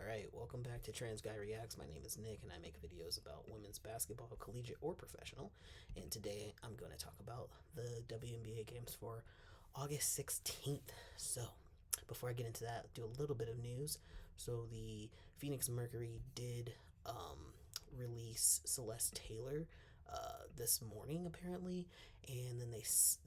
Alright, welcome back to TransGuyReacts. My name is Nick and I make videos about women's basketball, collegiate or professional. And today I'm going to talk about the WNBA games for August 16th. So, before I get into that, do a little bit of news. So, the Phoenix Mercury did release Celeste Taylor this morning apparently, and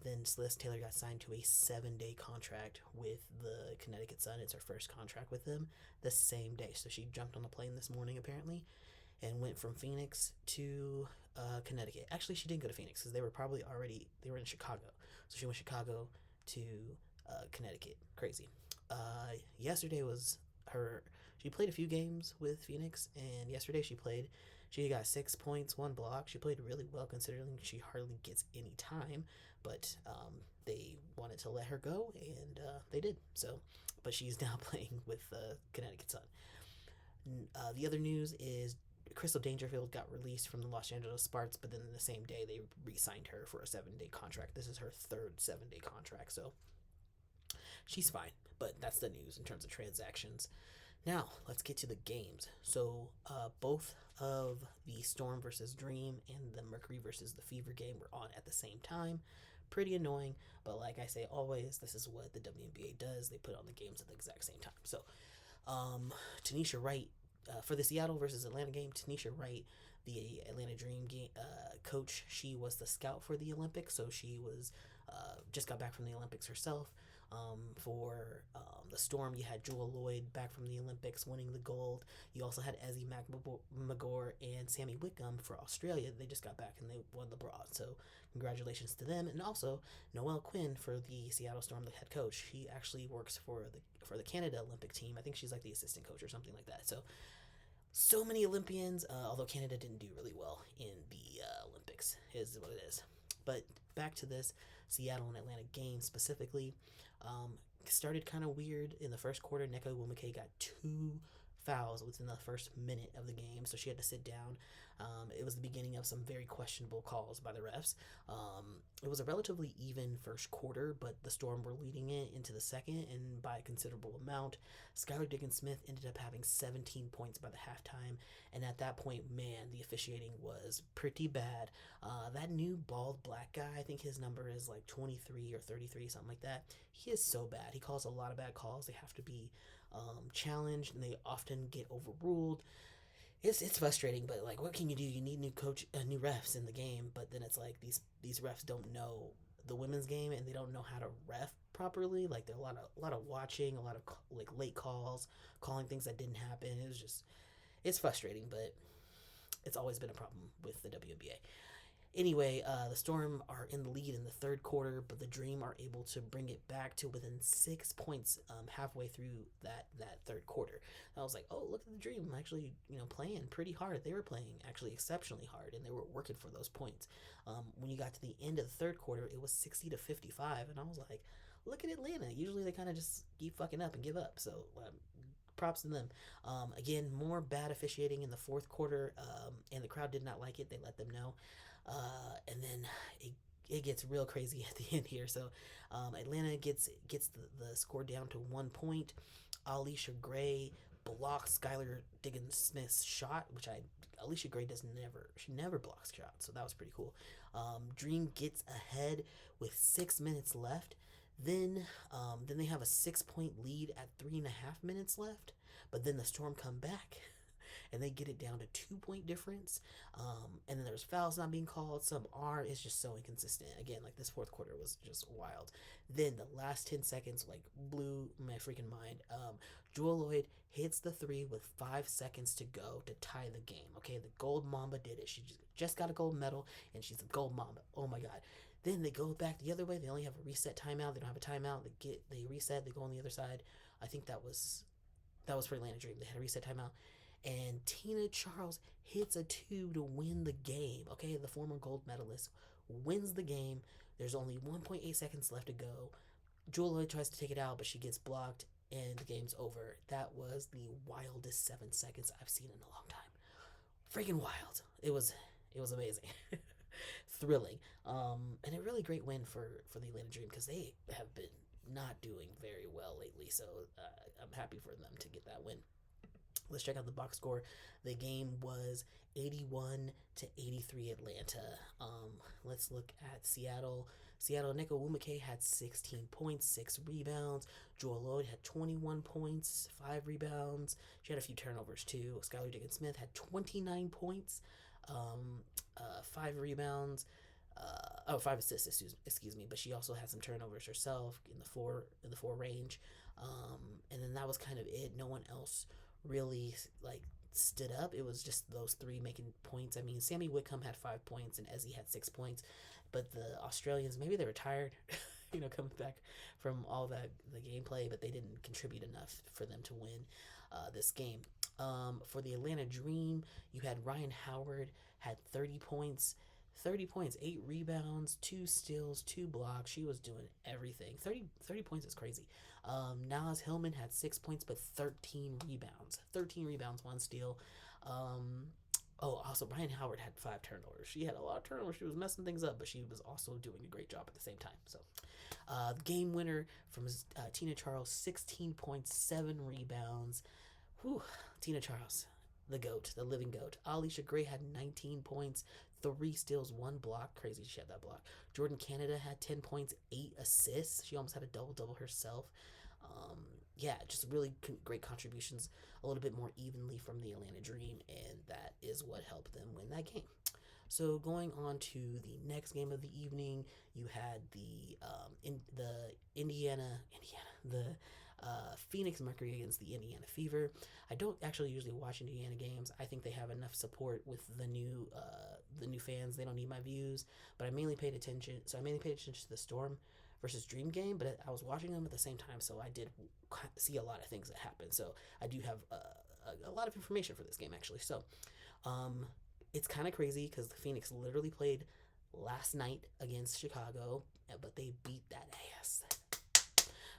then Celeste Taylor got signed to a 7-day contract with the Connecticut Sun. It's her first contract with them the same day. So she jumped on the plane this morning apparently and went from Phoenix to Connecticut. Actually, she didn't go to Phoenix because they were in Chicago. So she went Chicago to Connecticut. Crazy. Yesterday was she played a few games with Phoenix, and yesterday she got 6 points, 1 block. She played really well considering she hardly gets any time, but they wanted to let her go, and they did. So, but she's now playing with Connecticut Sun. The other news is Crystal Dangerfield got released from the Los Angeles Sparks, but then the same day they re-signed her for a 7-day contract. This is her third 7-day contract, so she's fine. But that's the news in terms of transactions. Now, let's get to the games. So, both of the Storm versus Dream and the Mercury versus the Fever game were on at the same time. Pretty annoying, but like I say always, this is what the WNBA does. They put on the games at the exact same time. So, Tanisha Wright, for the Seattle versus Atlanta game, Tanisha Wright, the Atlanta Dream game coach, she was the scout for the Olympics, so she was just got back from the Olympics herself. For the Storm, you had Jewel Lloyd back from the Olympics winning the gold. You also had Ezzy McMagor and Sammy Wickham for Australia. They just got back and they won the bronze. So congratulations to them. And also Noelle Quinn for the Seattle Storm, the head coach. She actually works for the Canada Olympic team. I think she's like the assistant coach or something like that. So many Olympians, although Canada didn't do really well in the Olympics, is what it is. But back to this Seattle and Atlanta game specifically. Started kind of weird in the first quarter. Nneka Onwuchekwa got 2 fouls within the first minute of the game, so she had to sit down. It was the beginning of some very questionable calls by the refs. It was a relatively even first quarter, but the Storm were leading it into the second, and by a considerable amount. Skylar Diggins-Smith ended up having 17 points by the halftime, and at that point, man, the officiating was pretty bad. That new bald black guy, I think his number is like 23 or 33, something like that. He is so bad. He calls a lot of bad calls. They have to be challenged, and they often get overruled. It's frustrating, but like, what can you do? You need new refs in the game, but then it's like these refs don't know the women's game and they don't know how to ref properly. Like, there are a lot of watching, a lot of like late calls, calling things that didn't happen. It's frustrating, but it's always been a problem with the WNBA. Anyway, the Storm are in the lead in the third quarter, but the Dream are able to bring it back to within 6 points halfway through that third quarter. And I was like, oh, look at the Dream actually, playing pretty hard. They were playing actually exceptionally hard, and they were working for those points. When you got to the end of the third quarter, it was 60-55, and I was like, look at Atlanta. Usually they kind of just keep fucking up and give up. So props to them. Again, more bad officiating in the fourth quarter, and the crowd did not like it. They let them know. And then it gets real crazy at the end here. So Atlanta gets the score down to 1 point. Alicia Gray blocks Skylar Diggins-Smith's shot, Alicia Gray never blocks shots, so that was pretty cool. Dream gets ahead with 6 minutes left. Then they have a 6-point lead at 3.5 minutes left, but then the Storm come back and they get it down to 2-point difference. And then there's fouls not being called. Some are. It's just so inconsistent. Again, like, this fourth quarter was just wild. Then the last 10 seconds blew my freaking mind. Jewel Lloyd hits the 3 with 5 seconds to go to tie the game. Okay, the Gold Mamba did it. She just got a gold medal, and she's a Gold Mamba. Oh my God. Then they go back the other way. They only have a reset timeout. They don't have a timeout. They reset. They go on the other side. I think that was for Atlanta Dream. They had a reset timeout. And Tina Charles hits a 2 to win the game. Okay, the former gold medalist wins the game. There's only 1.8 seconds left to go. Jewel Lloyd tries to take it out, but she gets blocked, and the game's over. That was the wildest 7 seconds I've seen in a long time. Freaking wild. It was amazing. Thrilling. And a really great win for the Atlanta Dream, because they have been not doing very well lately. So I'm happy for them to get that win. Let's check out the box score. The game was 81-83 Atlanta. Let's look at Seattle. Seattle Nik and I had 16 points, 6 rebounds. Joel Lloyd had 21 points, 5 rebounds. She had a few turnovers too. Skylar Diggins-Smith had 29 points, 5 rebounds. 5 assists, excuse me, but she also had some turnovers herself in the four range, and then that was kind of it. No one else really like stood up. It was just those three making points. I mean, Sammy Whitcomb had 5 points and Ezzy had 6 points, but the Australians, maybe they were tired, coming back from all that the gameplay, but they didn't contribute enough for them to win this game. For the Atlanta Dream, you had Ryan Howard had 30 points. 30 points, 8 rebounds, 2 steals, 2 blocks. She was doing everything. 30 points is crazy. Naz Hillman had 6 points, but 13 rebounds. 13 rebounds, 1 steal. Also, Ryan Howard had 5 turnovers. She had a lot of turnovers. She was messing things up, but she was also doing a great job at the same time. So, game winner from Tina Charles, 16 points, 7 rebounds. Whew, Tina Charles, the GOAT, the living GOAT. Alicia Gray had 19 points, 3 steals, 1 block. Crazy she had that block. Jordan Canada had 10 points, 8 assists. She almost had a double-double herself. Just really great contributions, a little bit more evenly from the Atlanta Dream, and that is what helped them win that game. So going on to the next game of the evening, you had Phoenix Mercury against the Indiana Fever. I don't actually usually watch Indiana games. I think they have enough support with the new fans. They don't need my views. But I mainly paid attention. So I mainly paid attention to the Storm versus Dream game. But I was watching them at the same time, so I did see a lot of things that happened. So I do have a lot of information for this game actually. So, it's kind of crazy because the Phoenix literally played last night against Chicago, but they beat that ass.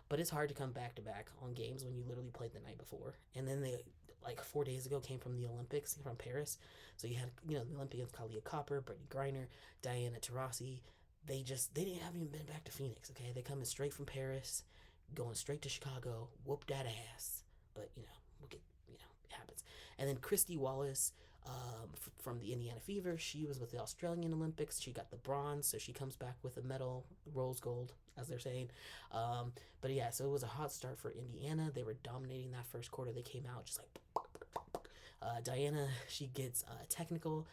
But it's hard to come back to back on games when you literally played the night before. And then they, like 4 days ago, came from the Olympics from Paris. So you had, the Olympians, Kalia Copper, Brittany Griner, Diana Taurasi. They haven't even been back to Phoenix, okay? They coming straight from Paris, going straight to Chicago, whoop that ass. But, we'll get, it happens. And then Christy Wallace, from the Indiana Fever, she was with the Australian Olympics. She got the bronze, so she comes back with a medal, rose gold, as they're saying. But yeah, so it was a hot start for Indiana. They were dominating that first quarter. They came out just like Diana. She gets technical.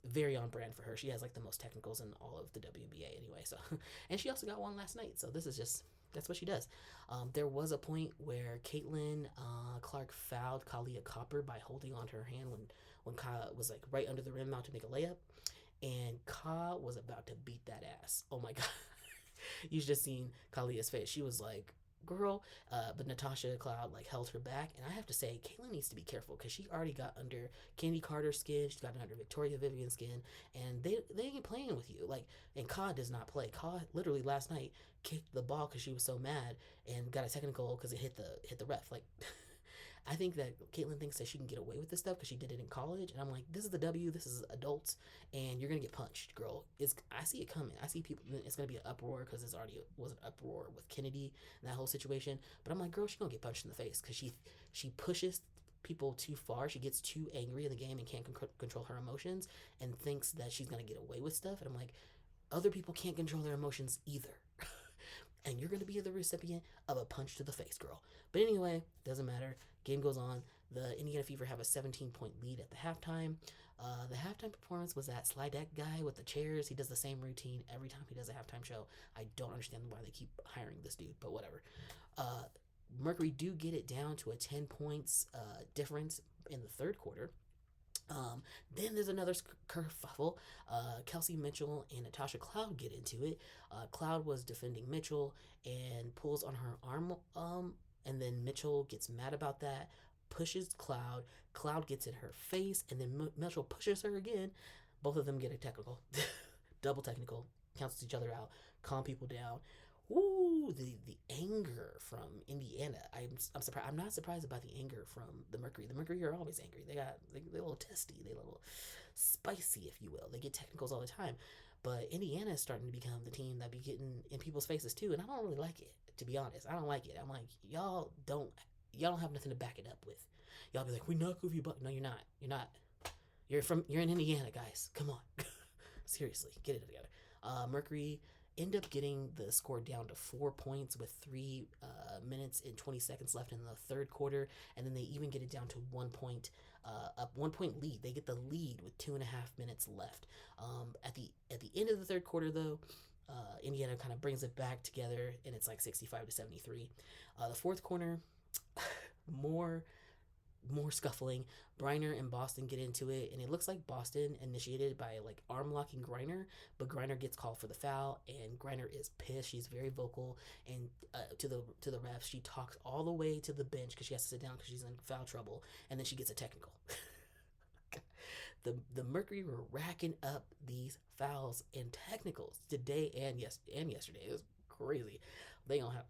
Very on brand for her. She has like the most technicals in all of the WNBA anyway. So, and she also got one last night. So this is just. That's what she does. There was a point where Caitlin Clark fouled Kalia Copper by holding on to her hand when Ka was like right under the rim out to make a layup, and Ka was about to beat that ass. Oh my god, you just seen Kalia's face. She was like, "Girl," but Natasha Cloud like held her back, and I have to say, Caitlin needs to be careful because she already got under Candy Carter's skin. She's gotten under Victoria Vivian's skin, and they ain't playing with you. Like, and Ka does not play. Ka literally last night kicked the ball because she was so mad and got a technical because it hit the ref. Like, I think that Caitlin thinks that she can get away with this stuff because she did it in college, and I'm like, this is the W, this is adults, and you're gonna get punched, girl. I see it coming. I see people. It's gonna be an uproar because it's already was an uproar with Kennedy and that whole situation. But I'm like, girl, she's gonna get punched in the face because she pushes people too far. She gets too angry in the game and can't control her emotions and thinks that she's gonna get away with stuff. And I'm like, other people can't control their emotions either. And you're going to be the recipient of a punch to the face, girl. But anyway, doesn't matter. Game goes on. The Indiana Fever have a 17-point lead at the halftime. The halftime performance was that slide deck guy with the chairs. He does the same routine every time he does a halftime show. I don't understand why they keep hiring this dude, but whatever. Mercury do get it down to a 10 points difference in the third quarter. Then there's another kerfuffle. Kelsey Mitchell and Natasha Cloud get into it. Cloud was defending Mitchell and pulls on her arm, and then Mitchell gets mad about that, pushes Cloud. Cloud gets in her face, and then Mitchell pushes her again. Both of them get a technical. Double technical. Cancels each other out. Calm people down. Ooh, the anger from Indiana. I'm surprised. I'm not surprised about the anger from the Mercury. The Mercury are always angry. They're a little testy. They're a little spicy, if you will. They get technicals all the time. But Indiana is starting to become the team that be getting in people's faces too, and I don't really like it. To be honest, I don't like it. I'm like, y'all don't y'all don't have nothing to back it up with. Y'all be like, we not goofy, but no, you're not. You're not. You're in Indiana, guys. Come on. Seriously, get it together. Mercury end up getting the score down to 4 points with 3 minutes and 20 seconds left in the third quarter, and then they even get it down to 1 point, up 1 point lead. They get the lead with 2.5 minutes left. At the end of the third quarter, though, Indiana kind of brings it back together, and it's like 65-73. The fourth quarter, more scuffling. Griner and Boston get into it, and it looks like Boston initiated by like arm locking Griner, but Griner gets called for the foul, and Griner is pissed. She's very vocal, and to the refs, she talks all the way to the bench because she has to sit down because she's in foul trouble, and then she gets a technical. The Mercury were racking up these fouls and technicals today and yesterday. It was crazy. They don't have.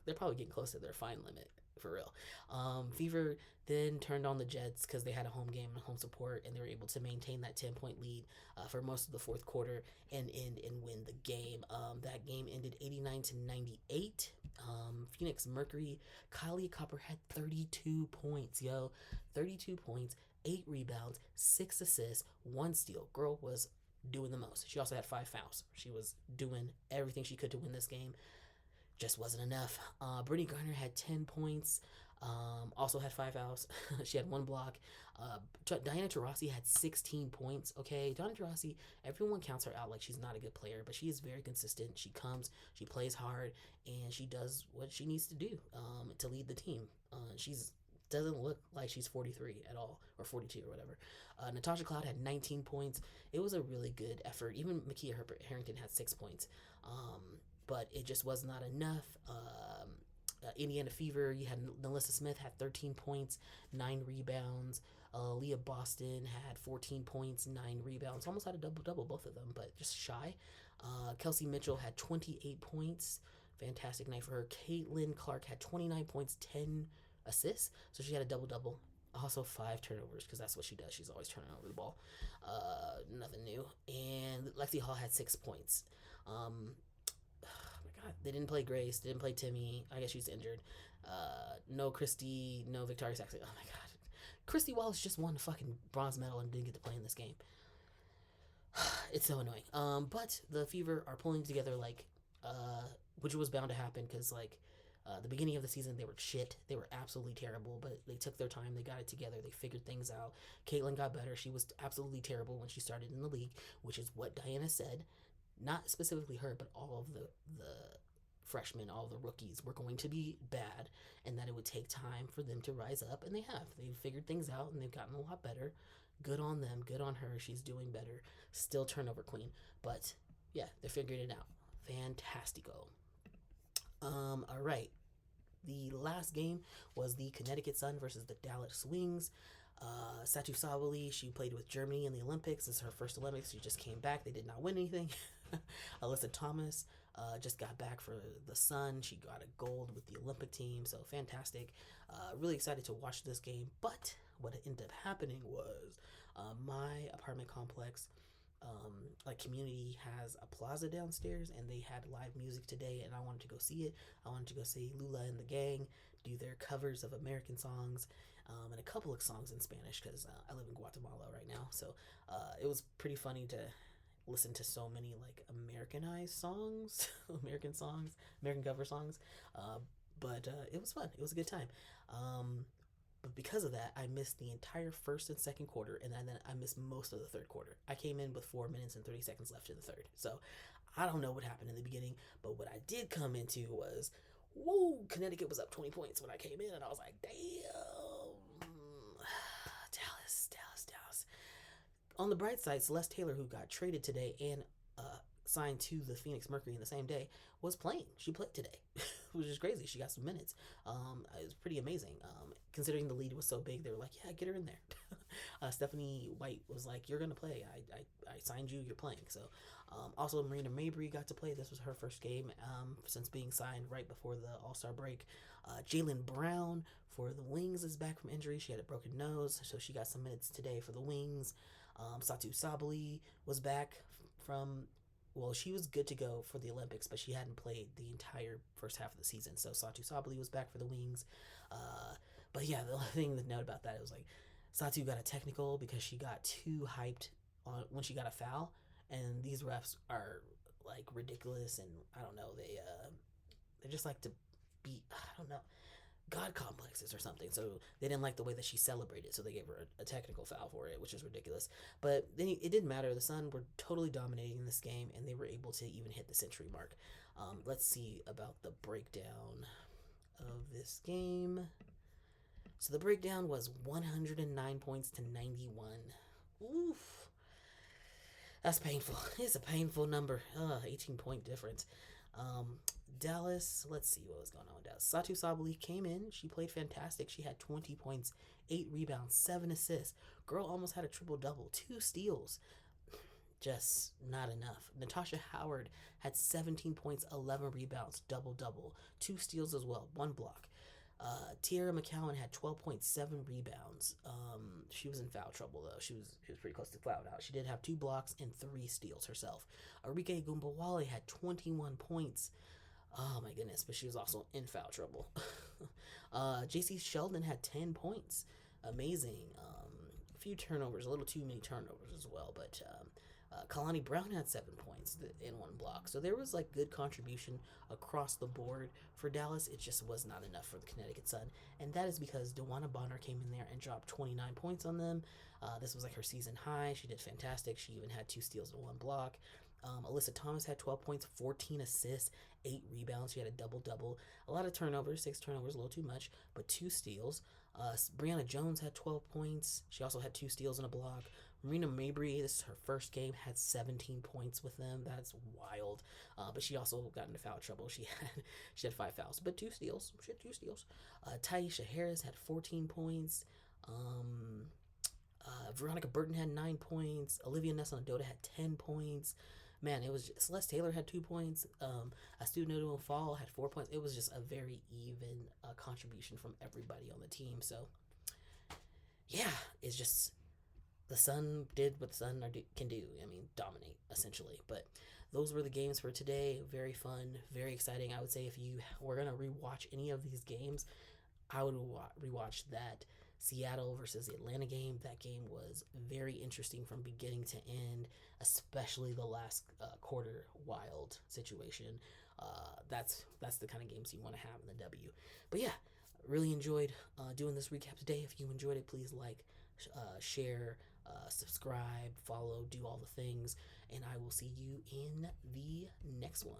They're probably getting close to their fine limit for real. Fever then turned on the Jets because they had a home game and home support, and they were able to maintain that 10-point lead for most of the fourth quarter and win the game. That game ended 89-98. Phoenix Mercury, Kylie Copper had 32 points, 32 points, 8 rebounds, 6 assists, 1 steal. Girl was doing the most. She also had 5 fouls. She was doing everything she could to win this game. Just wasn't enough. Brittany Griner had 10 points, also had 5 fouls. She had 1 block. Diana Taurasi had 16 points. Okay, Diana Taurasi, everyone counts her out like she's not a good player, but she is very consistent. She comes, she plays hard, and she does what she needs to do to lead the team. She's doesn't look like she's 43 at all, or 42 or whatever. Natasha Cloud had 19 points. It was a really good effort. Even Makia Harrington had 6 points. But it just was not enough. Indiana Fever, you had Melissa Smith had 13 points, 9 rebounds. Leah Boston had 14 points, 9 rebounds. Almost had a double-double, both of them, but just shy. Kelsey Mitchell had 28 points. Fantastic night for her. Caitlin Clark had 29 points, 10 assists. So she had a double-double. Also 5 turnovers, because that's what she does. She's always turning over the ball. Nothing new. And Lexi Hall had 6 points. They didn't play Grace, they didn't play Timmy. I guess she's injured. No Christy, no Victoria Saxon. Oh my god. Christy Wallace just won the fucking bronze medal and didn't get to play in this game. It's so annoying. But the Fever are pulling together which was bound to happen because the beginning of the season they were shit. They were absolutely terrible, but they took their time. They got it together. They figured things out. Caitlin got better. She was absolutely terrible when she started in the league, which is what Diana said. Not specifically her, but all of the freshmen, all the rookies were going to be bad, and that it would take time for them to rise up, and they have. They've figured things out, and they've gotten a lot better. Good on them. Good on her. She's doing better. Still turnover queen, but yeah, they're figuring it out. Fantastico. All right. The last game was the Connecticut Sun versus the Dallas Wings. Satu Sabali, she played with Germany in the Olympics. This is her first Olympics. She just came back. They did not win anything. Alyssa Thomas just got back for the Sun. She got a gold with the Olympic team, so fantastic. Really excited to watch this game. But what ended up happening was my apartment complex, community has a plaza downstairs, and they had live music today, and I wanted to go see it. I wanted to go see Lula and the gang do their covers of American songs, and a couple of songs in Spanish because I live in Guatemala right now. So it was pretty funny to listen to so many Americanized songs, American cover songs. But it was fun. It was a good time. But because of that, I missed the entire first and second quarter, and then I missed most of the third quarter. I came in with 4 minutes and 30 seconds left in the third. So I don't know what happened in the beginning, but what I did come into was, Connecticut was up 20 points when I came in, and I was like, damn, Dallas. On the bright side, Celeste Taylor, who got traded today and signed to the Phoenix Mercury in the same day, was playing. She played today, which is crazy. She got some minutes. It was pretty amazing. Considering the lead was so big, they were like, yeah, get her in there. Stephanie White was like, you're going to play. I signed you. You're playing. So also, Marina Mabry got to play. This was her first game since being signed right before the All-Star break. Jaylen Brown for the Wings is back from injury. She had a broken nose, so she got some minutes today for the Wings. Satu Sabali was back from well, she was good to go for the Olympics, but she hadn't played the entire first half of the season. So Satu Sabali was back for the Wings. Uh, but yeah, the only thing to note about that, it was like Satu got a technical because she got too hyped on when she got a foul, and these refs are like ridiculous, and I don't know, they just like to beat, I don't know, god complexes or something. So they didn't like the way that she celebrated, so they gave her a technical foul for it, which is ridiculous. But then it didn't matter. The Sun were totally dominating this game, and they were able to even hit the century mark. Let's see about the breakdown of this game. So the breakdown was 109 points to 91. Oof. That's painful. It's a painful number. 18-point difference. Um, Dallas, let's see what was going on with Dallas. Satu Sabali came in. She played fantastic. She had 20 points, 8 rebounds, 7 assists. Girl almost had a triple double, 2 steals. Just not enough. Natasha Howard had 17 points, 11 rebounds, double double, 2 steals as well, 1 block. Tiara McCowan had 12.7 rebounds. She was in foul trouble though. She was pretty close to foul out. She did have 2 blocks and 3 steals herself. Arike Gumbawale had 21 points. Oh my goodness, but she was also in foul trouble. JC Sheldon had 10 points. Amazing. A few turnovers, a little too many turnovers as well, but Kalani Brown had 7 points in 1 block. So there was like good contribution across the board for Dallas. It just was not enough for the Connecticut Sun. And that is because Dewana Bonner came in there and dropped 29 points on them. This was like her season high. She did fantastic. She even had 2 steals and 1 block. Alyssa Thomas had 12 points, 14 assists, 8 rebounds. She had a double-double. A lot of turnovers, 6 turnovers, a little too much, but 2 steals. Brianna Jones had 12 points. She also had 2 steals and a block. Marina Mabry, this is her first game, had 17 points with them. That's wild. But she also got into foul trouble. She had 5 fouls, but 2 steals. She had 2 steals. Taisha Harris had 14 points. Veronica Burton had 9 points. Olivia Ness-Anadota had 10 points. Man, it was just, Celeste Taylor had 2 points. Astunodo Fall had 4 points. It was just a very even contribution from everybody on the team. So, yeah, it's just the Sun did what the Sun can do. I mean, dominate, essentially. But those were the games for today. Very fun, very exciting. I would say if you were going to rewatch any of these games, I would rewatch that Seattle versus the Atlanta game. That game was very interesting from beginning to end, especially the last quarter wild situation. That's the kind of games you want to have in the W. But yeah, really enjoyed doing this recap today. If you enjoyed it, please like, share, subscribe, follow, do all the things, and I will see you in the next one.